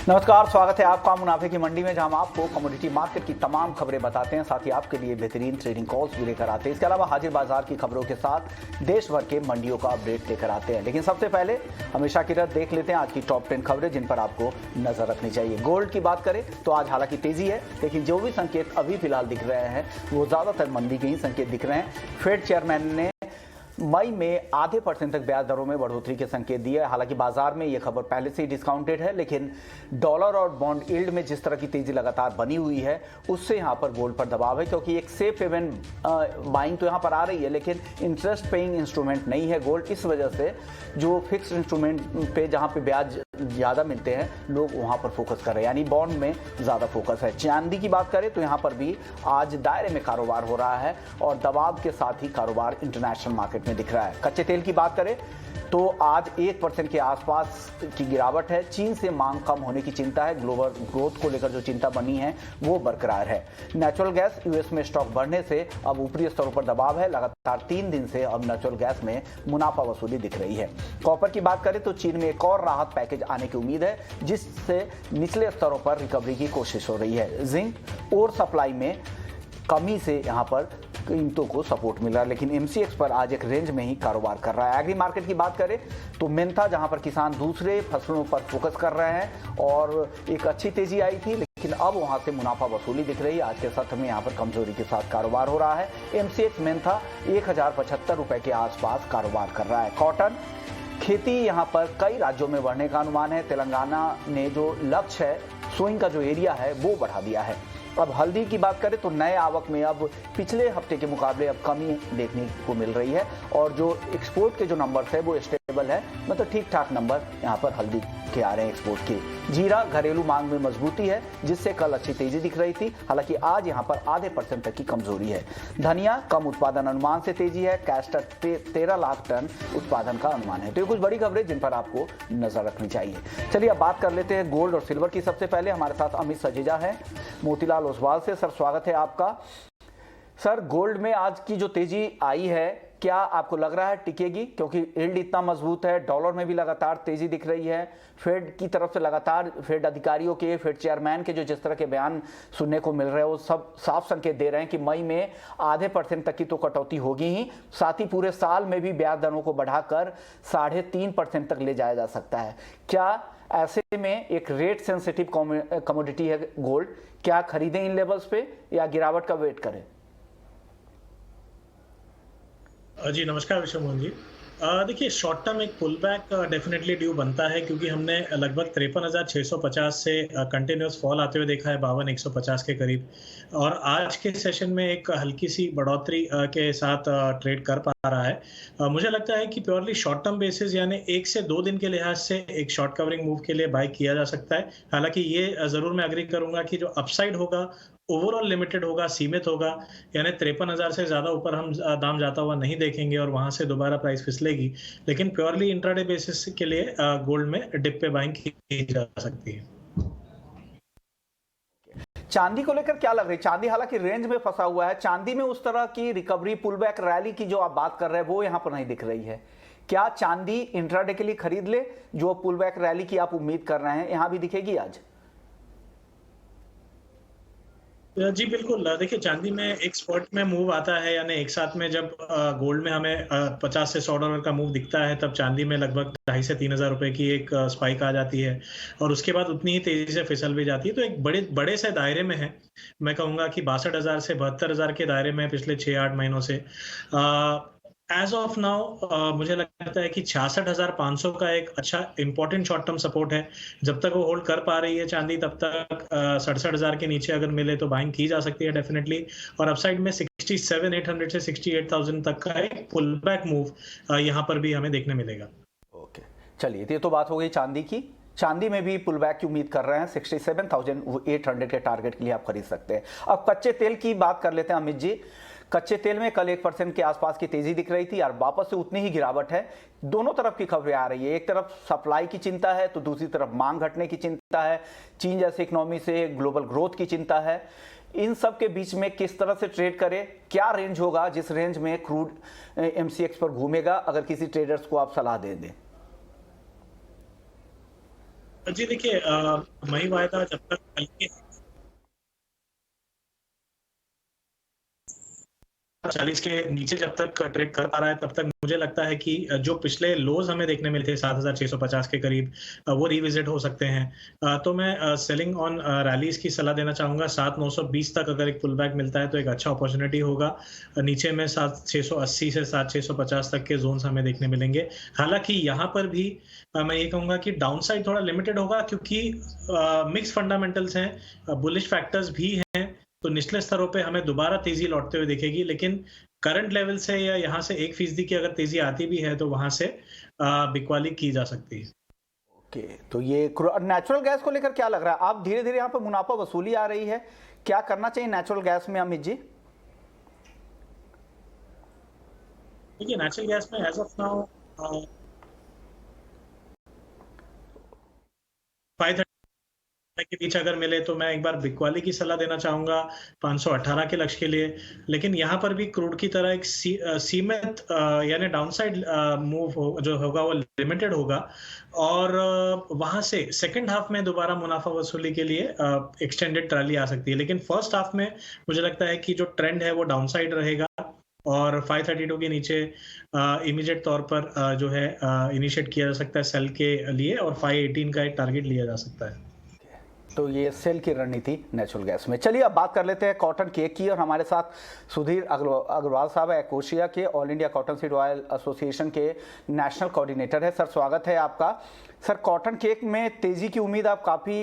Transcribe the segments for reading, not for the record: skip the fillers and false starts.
नमस्कार, स्वागत है आपका मुनाफे की मंडी में, जहां हम आपको कमोडिटी मार्केट की तमाम खबरें बताते हैं, साथ ही आपके लिए बेहतरीन ट्रेडिंग कॉल्स भी लेकर आते हैं। इसके अलावा हाजिर बाजार की खबरों के साथ देश भर के मंडियों का अपडेट लेकर आते हैं। लेकिन सबसे पहले हमेशा की तरह देख लेते हैं आज की टॉप 10 खबरें जिन पर आपको नजर रखनी चाहिए। गोल्ड की बात करें तो आज हालांकि तेजी है, लेकिन जो भी संकेत अभी फिलहाल दिख रहे हैं वो ज्यादातर मंदी के ही संकेत दिख रहे हैं। फेड चेयरमैन ने मई में आधे % तक ब्याज दरों में बढ़ोतरी के संकेत दिए। हालांकि बाजार में यह खबर पहले से ही डिस्काउंटेड है, लेकिन डॉलर और बॉन्ड यील्ड में जिस तरह की तेजी लगातार बनी हुई है उससे यहां पर गोल्ड पर दबाव है, क्योंकि एक सेफ हेवन बाइंग तो यहां पर आ रही है, लेकिन इंटरेस्ट पेइंग इंस्ट्रूमेंट नहीं है गोल्ड। इस वजह से जो फिक्स इंस्ट्रूमेंट पे जहां पे ब्याज ज़्यादा मिलते हैं लोग वहां पर फोकस कर रहे हैं, यानी बॉन्ड में ज़्यादा फोकस है। चांदी की बात करें तो यहां पर भी आज दायरे में कारोबार हो रहा है और दबाव के साथ ही कारोबार इंटरनेशनल मार्केट में दिख रहा है। कच्चे तेल की बात करें तो आज 1% के आसपास की गिरावट है। चीन से मांग कम होने की चिंता है, ग्लोबल ग्रोथ को लेकर जो चिंता बनी है वो बरकरार है। नेचुरल गैस यूएस में स्टॉक बढ़ने से अब ऊपरी स्तरों पर दबाव है। लगातार 3 दिन से अब नेचुरल गैस में मुनाफा वसूली दिख रही है। कॉपर की बात करें तो चीन में एक और राहत पैकेज आने की उम्मीद है, जिससे निचले स्तरों पर रिकवरी की कोशिश हो रही है। जिंक और सप्लाई में कमी से यहां पर कीमतों को सपोर्ट मिल रहा है, लेकिन एमसीएक्स पर आज एक रेंज में ही कारोबार कर रहा है। एग्री मार्केट की बात करें तो मेंथा, जहां पर किसान दूसरे फसलों पर फोकस कर रहे हैं और एक अच्छी तेजी आई थी, लेकिन अब वहां से मुनाफा वसूली दिख रही है। आज के सत्र में यहां पर कमजोरी के साथ कारोबार हो रहा है। एमसीएक्स मेंथा 1075 रुपए के आसपास कारोबार कर रहा है। कॉटन खेती यहां पर कई राज्यों में बढ़ने का अनुमान है। तेलंगाना ने जो लक्ष्य है, सोइंग का जो एरिया है वो बढ़ा दिया है। अब हल्दी की बात करें तो नए आवक में अब पिछले हफ्ते के मुकाबले अब कमी देखने को मिल रही है और जो एक्सपोर्ट के जो नंबर्स है वो स्टेबल है, मतलब ठीक ठाक नंबर यहाँ पर हल्दी के आ रहे हैं एक्सपोर्ट के। जीरा घरेलू मांग में मजबूती है, जिससे कल अच्छी तेजी दिख रही थी, हालांकि आज यहाँ पर आधे % तक की कमजोरी है। धनिया कम उत्पादन अनुमान से तेजी है। कैस्टर 13 लाख टन उत्पादन का अनुमान है। तो ये कुछ बड़ी खबरें जिन पर आपको नजर रखनी चाहिए। चलिए अब बात कर लेते हैं गोल्ड और सिल्वर की। सबसे पहले हमारे साथ अमित सजीजा है मोतीलाल ओसवाल से। सर, स्वागत है आपका। सर, गोल्ड में आज की जो तेजी आई है, क्या आपको लग रहा है टिकेगी? क्योंकि यील्ड इतना मजबूत है, डॉलर में भी लगातार तेजी दिख रही है। फेड की तरफ से लगातार फेड अधिकारियों के, फेड चेयरमैन के जो जिस तरह के बयान सुनने को मिल रहे हैं वो सब साफ संकेत दे रहे हैं कि मई में आधे % तक की तो कटौती होगी ही, साथ ही पूरे साल में भी ब्याज दरों को बढ़ाकर 3.5% तक ले जाया जा सकता है। क्या ऐसे में एक रेट सेंसिटिव कमोडिटी है गोल्ड, क्या खरीदें इन लेवल्स पे या गिरावट का वेट करें? जी नमस्कार विशव मोहन जी। देखिए, शॉर्ट टर्म एक पुल बैक डेफिनेटली ड्यू बनता है, क्योंकि हमने लगभग 53,650 से कंटिन्यूस फॉल आते हुए देखा है 52,150 के करीब, और आज के सेशन में एक हल्की सी बढ़ोतरी के साथ ट्रेड कर पा रहा है। मुझे लगता है कि प्योरली शॉर्ट टर्म बेसिस यानी 1 से 2 दिन के लिहाज से एक शॉर्ट कवरिंग मूव के लिए बाय किया जा सकता है। हालांकि ये जरूर मैं एग्री करूंगा कि जो अपसाइड होगा ओवरऑल लिमिटेड होगा, सीमित होगा, यानी 53,000 से ज्यादा ऊपर हम दाम जाता हुआ नहीं देखेंगे और वहां से दोबारा प्राइस फिसलेगी। लेकिन प्योरली इंट्राडे बेसिस के लिए गोल्ड में डिप पे बाइंग की जा सकती है। चांदी को लेकर क्या लग रही है? चांदी हालांकि रेंज में फंसा हुआ है, चांदी में उस तरह की रिकवरी पुल बैक रैली की जो आप बात कर रहे हैं वो यहां पर नहीं दिख रही है। क्या चांदी इंट्राडे के लिए खरीद ले? जो पुल बैक रैली की आप उम्मीद कर रहे हैं यहां भी दिखेगी आज? जी बिल्कुल। देखिए, चांदी में एक स्पॉट में मूव आता है, यानी एक साथ में जब गोल्ड में हमें 50 से $100 का मूव दिखता है, तब चांदी में लगभग 2,500 से 3,000 रुपए की एक स्पाइक आ जाती है और उसके बाद उतनी ही तेजी से फिसल भी जाती है। तो एक बड़े बड़े से दायरे में है, मैं कहूंगा कि 62,000 से 72,000 के दायरे में पिछले 6-8 महीनों से। एज ऑफ नाउ मुझे लगता है कि 66,500 का एक अच्छा इंपॉर्टेंट शॉर्ट टर्म सपोर्ट है। जब तक वो होल्ड कर पा रही है चांदी, तब तक 67,000 के नीचे अगर मिले तो बाइंग की जा सकती है डेफिनेटली। और अपसाइड में 67,800 से 68,000 तक का एक पुल बैक मूव यहाँ पर भी हमें देखने मिलेगा। ओके, चलिए, ये तो बात हो गई चांदी की। चांदी में भी पुल बैक की उम्मीद कर रहे हैं, 67,800 के टारगेट के लिए आप खरीद सकते हैं। अब कच्चे तेल की बात कर लेते हैं अमित जी। कच्चे तेल में कल 1% के आसपास की तेजी दिख रही थी और वापस से उतनी ही गिरावट है। दोनों तरफ की खबरें आ रही है, एक तरफ सप्लाई की चिंता है तो दूसरी तरफ मांग घटने की चिंता है, चीन जैसे इकोनॉमी से ग्लोबल ग्रोथ की चिंता है। इन सब के बीच में किस तरह से ट्रेड करें? क्या रेंज होगा जिस रेंज में क्रूड एमसीएक्स पर घूमेगा, अगर किसी ट्रेडर्स को आप सलाह दे दें? जी देखिए, मई वायदा जब तक हल्के 40 के नीचे जब तक ट्रेड कर पा रहा है, तब तक मुझे लगता है कि जो पिछले लोज़ हमें देखने मिले थे 7,650 के करीब, वो रिविज़िट हो सकते हैं। तो मैं सेलिंग ऑन रैलीज़ की सलाह देना चाहूँगा। 7,920 तक अगर एक पुल बैक मिलता है तो एक अच्छा अपॉर्च्युनिटी होगा। नीचे में 7,680 से 7,650 तक के ज़ोन्स हमें देखने मिलेंगे। हालाँकि यहाँ पर भी मैं ये कहूँगा कि डाउनसाइड थोड़ा लिमिटेड होगा, क्योंकि मिक्स्ड फंडामेंटल्स हैं, बुलिश फैक्टर्स भी हैं। तो निचले स्तरों पे हमें दोबारा तेजी लौटते हुए दिखेगी, लेकिन करंट लेवल से या यहाँ से 1% की अगर तेजी आती भी है तो वहां से बिकवाली की जा सकती है। ओके, तो ये नेचुरल गैस को लेकर क्या लग रहा है? आप धीरे धीरे यहाँ पे मुनाफा वसूली आ रही है, क्या करना चाहिए नेचुरल गैस में अमित जी? देखिए, नेचुरल गैस में एज ऑफ नाउ 530 के बीच अगर मिले तो मैं एक बार बिकवाली की सलाह देना चाहूंगा 518 के लक्ष्य के लिए। लेकिन यहाँ पर भी क्रूड की तरह एक सीमित यानी डाउनसाइड मूव जो होगा वो लिमिटेड होगा, और वहां से सेकंड हाफ में दोबारा मुनाफा वसूली के लिए एक्सटेंडेड ट्रैली आ सकती है। लेकिन फर्स्ट हाफ में मुझे लगता है कि जो ट्रेंड है वो डाउनसाइड रहेगा, और 532 के नीचे इमीडिएट तौर पर जो है इनिशिएट किया जा सकता है सेल के लिए, और 518 का एक टारगेट लिया जा सकता है। तो ये सेल की रणनीति नेचुरल गैस में। चलिए अब बात कर लेते हैं कॉटन केक की, और हमारे साथ सुधीर अग्रवाल साहब है, एकोशिया के all India cotton seed oil association के नेशनल कोऑर्डिनेटर है। सर स्वागत है आपका। सर कॉटन केक में तेजी की उम्मीद आप काफी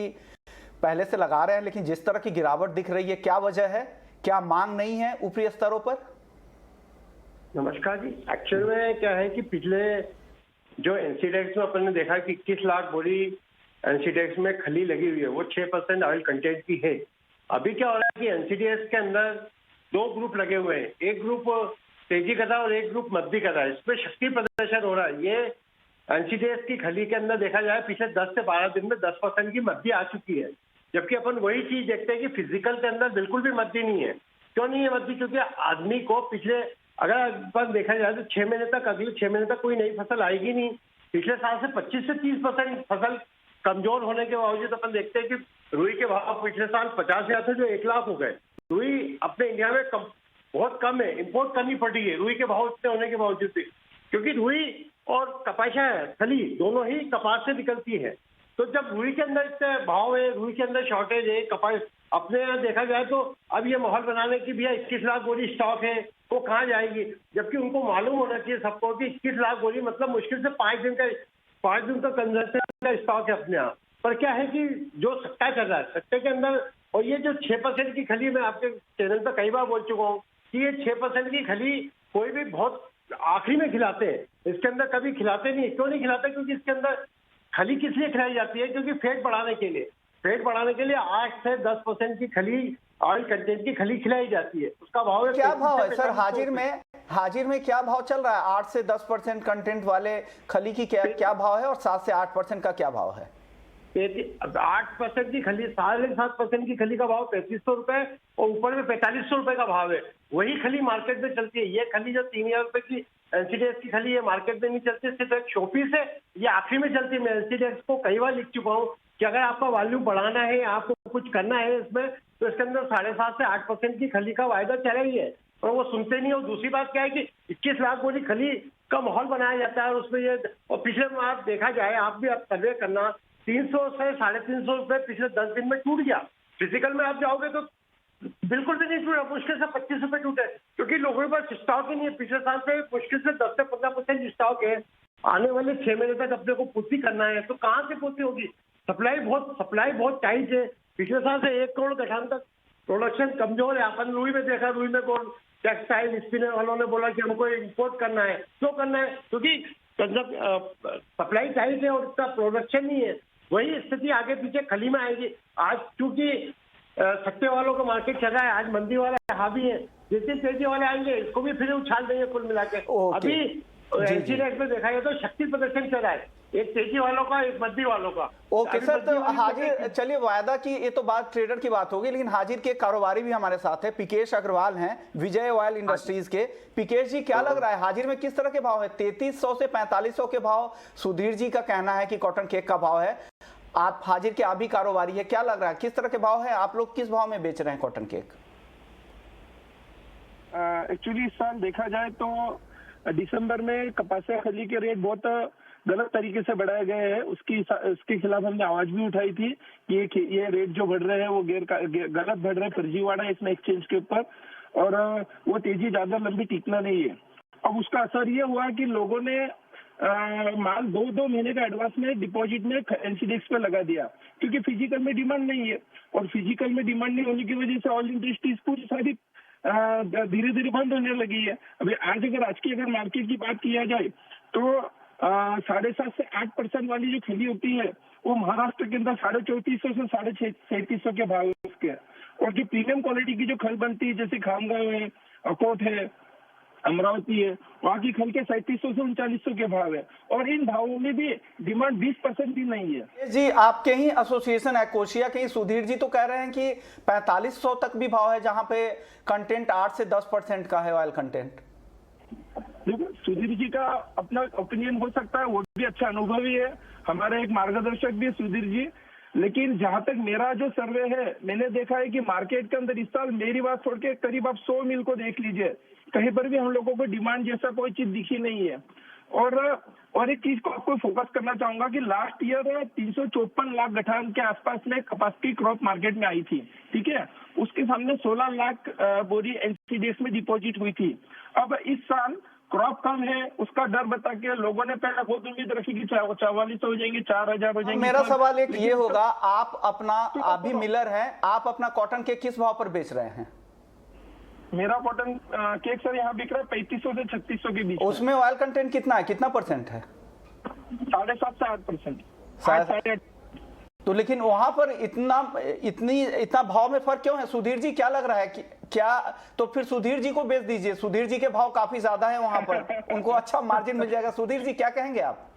पहले से लगा रहे हैं, लेकिन जिस तरह की गिरावट दिख रही है, क्या वजह है? क्या मांग नहीं है ऊपरी स्तरों पर? नमस्कार जी। एक्चुअल में क्या है कि पिछले जो एनसीडेक्स में अपन ने देखा कि 21 लाख बोरी एनसीडेक्स में खली लगी हुई है, वो 6% ऑयल कंटेंट की है। अभी क्या हो रहा है कि एनसीडीएक्स के अंदर दो ग्रुप लगे हुए हैं, एक ग्रुप तेजी कर रहा है और एक ग्रुप मद्दी कर रहा है। इसमें शक्ति प्रदर्शन हो रहा है। ये एनसीडीएक्स की खली के अंदर देखा जाए पिछले 10 से 12 दिन में 10% की मद्दी आ चुकी है, जबकि अपन वही चीज देखते हैं कि फिजिकल के अंदर बिल्कुल भी मद्दी नहीं है। क्यों नहीं है मद्दी? क्योंकि आदमी को पिछले अगर अपन देखा जाए तो 6 महीने तक, अगले 6 महीने तक कोई नई फसल आएगी नहीं। पिछले साल से 25 से 30% फसल कमजोर होने के बावजूद अपन देखते हैं कि रुई के भाव पिछले साल 50,000 थे जो 1 लाख हो गए। रुई अपने इंडिया में बहुत कम है, इंपोर्ट करनी पड़ी है रुई के भाव इतने होने के बावजूद भी, क्योंकि रुई और कपाशा खली दोनों ही कपास से निकलती है। तो जब रुई के अंदर इतने भाव है, रुई के अंदर शॉर्टेज है, कपास अपने यहाँ देखा जाए तो अब ये माहौल बनाने की भैया 21 लाख बोरी स्टॉक है, वो कहाँ जाएगी? जबकि उनको मालूम होना चाहिए सबको कि 21 लाख बोरी मतलब मुश्किल से 5 दिन का कंजम्पशन का स्टॉक है अपने यहाँ पर। क्या है कि जो सट्टा चल रहा है, सट्टे के अंदर, और ये जो 6% की खली, मैं आपके चैनल पर कई बार बोल चुका हूँ कि ये 6% की खली कोई भी बहुत आखिरी में खिलाते हैं, इसके अंदर कभी खिलाते नहीं। क्यों नहीं खिलाते? क्योंकि इसके अंदर खली किस लिए खिलाई जाती है? क्योंकि फैट बढ़ाने के लिए। फैट बढ़ाने के लिए 8 से 10% की खली, ऑयल कंटेंट की खली खिलाई जाती है। उसका भाव है, क्या भाव है सर हाजिर में क्या भाव चल रहा है? 8 से 10% कंटेंट वाले खली की क्या भाव है, और 7 से 8% का क्या भाव है? 8% की खली, 7.5% की खली का भाव 3,500 रुपए, और ऊपर में 4,500 रुपए का भाव है। वही खली मार्केट में चलती है। ये खली जो 3,000 रुपए की एनसीडीएक्स की खली, ये मार्केट में नहीं चलती, सिर्फ एक शोपीस है, ये आखिरी में चलती है। मैं एनसीडीएक्स को कई बार लिख चुका हूँ कि अगर आपका वॉल्यूम बढ़ाना है, आपको कुछ करना है इसमें, तो इसके अंदर 7.5 से 8% की खली का वायदा चला ही है, और वो सुनते नहीं। और दूसरी बात क्या है कि 21 लाख बोरी खली का माहौल बनाया जाता है, और उसमें ये, और पिछले में आप देखा जाए, आप भी आप सर्वे करना, 300 से 350 रुपए पिछले 10 दिन में टूट गया। फिजिकल में आप जाओगे तो बिल्कुल भी नहीं टूटा, मुश्किल से 25 रुपए टूटे, क्योंकि लोगों के पास स्टॉक ही नहीं है। पिछले साल से मुश्किल से 10 से 15% स्टॉक है। आने वाले 6 महीने तक अपने को पूर्ति करना है, तो कहाँ से पूर्ति होगी? सप्लाई बहुत टाइट है। पिछले साल से 1 करोड़ गठान तक प्रोडक्शन कमजोर है। अपन रुई में देखा, रुई में कौन टेक्सटाइल स्पिनर वालों ने बोला कि हमको इंपोर्ट करना है। क्यों करना है? क्योंकि सप्लाई टाइट है और इसका प्रोडक्शन नहीं है। वही स्थिति आगे पीछे खली में आएगी। आज चूंकि सट्टे वालों का मार्केट चल रहा है, आज मंदी वाले हावी है, जैसे तेजी वाले आएंगे इसको भी फिर उछाल देंगे कुल मिला के। अभी एनसीडीएक्स में देखा जाए तो शक्ति प्रदर्शन चल रहा है, एक तेजी वालों का, एक मद्दी वालों का। ओके सर, तो हाजिर, चलिए वायदा की ये तो बात ट्रेडर की बात होगी, लेकिन हाजिर के कारोबारी भी हमारे साथ है। पिकेश अग्रवाल हैं, विजय ऑयल इंडस्ट्रीज के। पिकेश जी, क्या लग रहा है हाजिर में किस तरह के भाव है? 3,300 से 4,500 के भाव सुधीर जी का कहना है कि कॉटन केक का भाव है। आप हाजिर के आप भी कारोबारी है, क्या लग रहा है किस तरह के भाव है, आप लोग किस भाव में बेच रहे हैं कॉटन केक? एक्चुअली इस साल देखा जाए तो दिसंबर में कपासिया खली के रेट बहुत गलत तरीके से बढ़ाए गए हैं। उसके खिलाफ हमने आवाज भी उठाई थी कि ये रेट जो बढ़ रहे हैं वो गलत बढ़ रहे हैं, फर्जीवाड़ा है इसमें एक्सचेंज के ऊपर, और वो तेजी ज्यादा लंबी टिकना नहीं है। अब उसका असर ये हुआ कि लोगों ने माल 2 महीने का एडवांस में डिपॉजिट में एनसीडीएक्स पे लगा दिया, क्योंकि फिजिकल में डिमांड नहीं है, और फिजिकल में डिमांड नहीं होने की वजह से ऑयल इंडस्ट्रीज पूरी सारी धीरे धीरे बंद होने लगी है। अभी आज की अगर मार्केट की बात किया जाए तो 7.5 से 8% वाली जो खली होती है वो महाराष्ट्र के अंदर 3400 से 3700 के भाव उसके, और जो प्रीमियम क्वालिटी की जो खल बनती है जैसे खामगांव है, अकोट है, अमरावती है, वहाँ की खल के 3700 से 3900 के भाव है, और इन भावों में भी डिमांड 20% भी नहीं है। जी आपके ही एसोसिएशन है कोशिया के ही सुधीर जी तो कह रहे हैं कि 4500 तक भी भाव है, जहां पे कंटेंट 8 से 10% का है ऑयल कंटेंट। देखो सुधीर जी का अपना ओपिनियन हो सकता है, वो भी अच्छा अनुभवी है, हमारे एक मार्गदर्शक भी है सुधीर जी, लेकिन जहां तक मेरा जो सर्वे है मैंने देखा है कि मार्केट के अंदर इस साल मेरी बात छोड़ के करीब आप 100 मिल को देख लीजिए, कहीं पर भी हम लोगों को डिमांड जैसा कोई चीज दिखी नहीं है। और एक चीज को आपको फोकस करना चाहूंगा कि लास्ट ईयर 354 लाख गठान के आसपास में कपास की क्रॉप मार्केट में आई थी, ठीक है, उसके सामने 16 लाख बोरी एनसीडीएक्स में डिपॉजिट हुई थी। अब इस साल क्रॉप कम है, उसका डर बता के लोगों ने पहले बहुत उम्मीद रखी कि 4400 हो जाएंगे, 4000 हो जाएंगे। मेरा सवाल एक ये होगा, आप भी मिलर हैं, आप अपना कॉटन के किस भाव पर बेच रहे हैं? मेरा कॉटन केक सर यहाँ बिक रहा है 3500 से 3600 के बीच। उसमें ऑयल कंटेंट कितना है, कितना परसेंट है? 7.5 से 8%। तो लेकिन वहां पर इतना भाव में फर्क क्यों है? सुधीर जी क्या लग रहा है कि क्या, तो फिर सुधीर जी को बेच दीजिए, सुधीर जी के भाव काफी ज्यादा है वहां पर, उनको अच्छा मार्जिन मिल जाएगा। सुधीर जी क्या कहेंगे आप?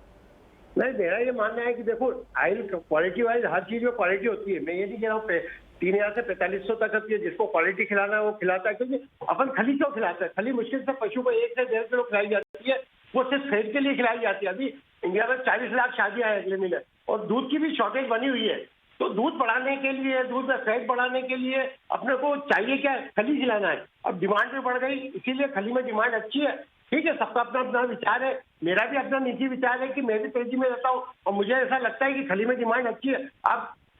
नहीं, मेरा ये मानना है कि देखो ऑयल क्वालिटी वाइज हर चीज में क्वालिटी होती है। मैं ये नहीं कह रहा हूँ 3000 से 4500 तक होती है, जिसको क्वालिटी खिलाना है वो खिलाता है, क्योंकि अपन खली क्यों खिलाते हैं? खली मुश्किल से पशु को 1 से 1.5 किलो खिलाई जाती है, वो सिर्फ फेड के लिए खिलाई जाती है। अभी इंडिया में 40 लाख शादियां हैं अगले महीने, और दूध की भी शॉर्टेज बनी हुई है। तो दूध बढ़ाने के लिए, दूध में फैट बढ़ाने के लिए अपने को चाहिए क्या? खली खिलाना है। अब डिमांड भी बढ़ गई, इसीलिए खली में डिमांड अच्छी है। ठीक है, सबका अपना अपना विचार है, मेरा भी अपना निजी विचार है कि मैं भी तेजी में रहता हूँ, और मुझे ऐसा लगता है कि खली में डिमांड अच्छी है।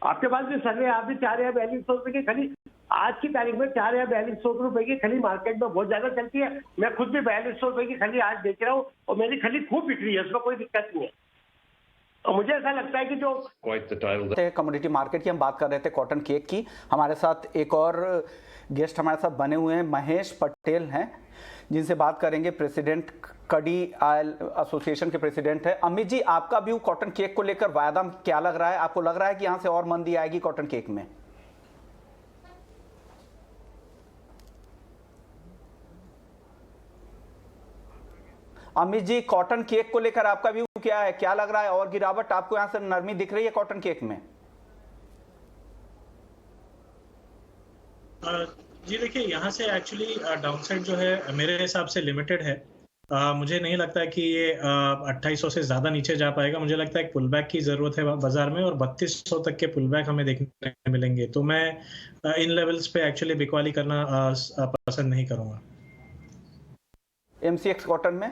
आपके पास भी सर्वे, आप भी 4,4200 रुपए की खली आज की तारीख में 4,4200 रुपए की खली मार्केट में बहुत ज्यादा चलती है। मैं खुद भी 4200 रुपए की खली आज बेच रहा हूँ, और मेरी खली खूब बिक रही है, उसमें कोई दिक्कत नहीं है। और मुझे ऐसा लगता है कि जो कमोडिटी मार्केट की हम बात कर रहे थे, कॉटन केक की, हमारे साथ एक और गेस्ट हमारे साथ बने हुए हैं, महेश पटेल हैं, जिनसे बात करेंगे, प्रेसिडेंट कड़ी ऑयल एसोसिएशन के प्रेसिडेंट है। अमित जी, आपका व्यू कॉटन केक को लेकर वायदा क्या लग रहा है? आपको लग रहा है कि यहां से और मंदी आएगी कॉटन केक में? अमित जी, कॉटन केक को लेकर आपका व्यू क्या है? क्या लग रहा है, और गिरावट आपको यहां से नरमी दिख रही है कॉटन केक में? जी देखिए, यहाँ से एक्चुअली डाउनसाइड जो है मेरे हिसाब से लिमिटेड है। मुझे नहीं लगता है कि ये 2800 से ज्यादा नीचे जा पाएगा। मुझे लगता है एक पुल बैक की जरूरत है बाजार में, और 3200 तक के पुल बैक हमें देखने मिलेंगे। तो मैं इन लेवल्स पे एक्चुअली बिकवाली करना पसंद नहीं करूंगा। एमसीएक्स कॉटन में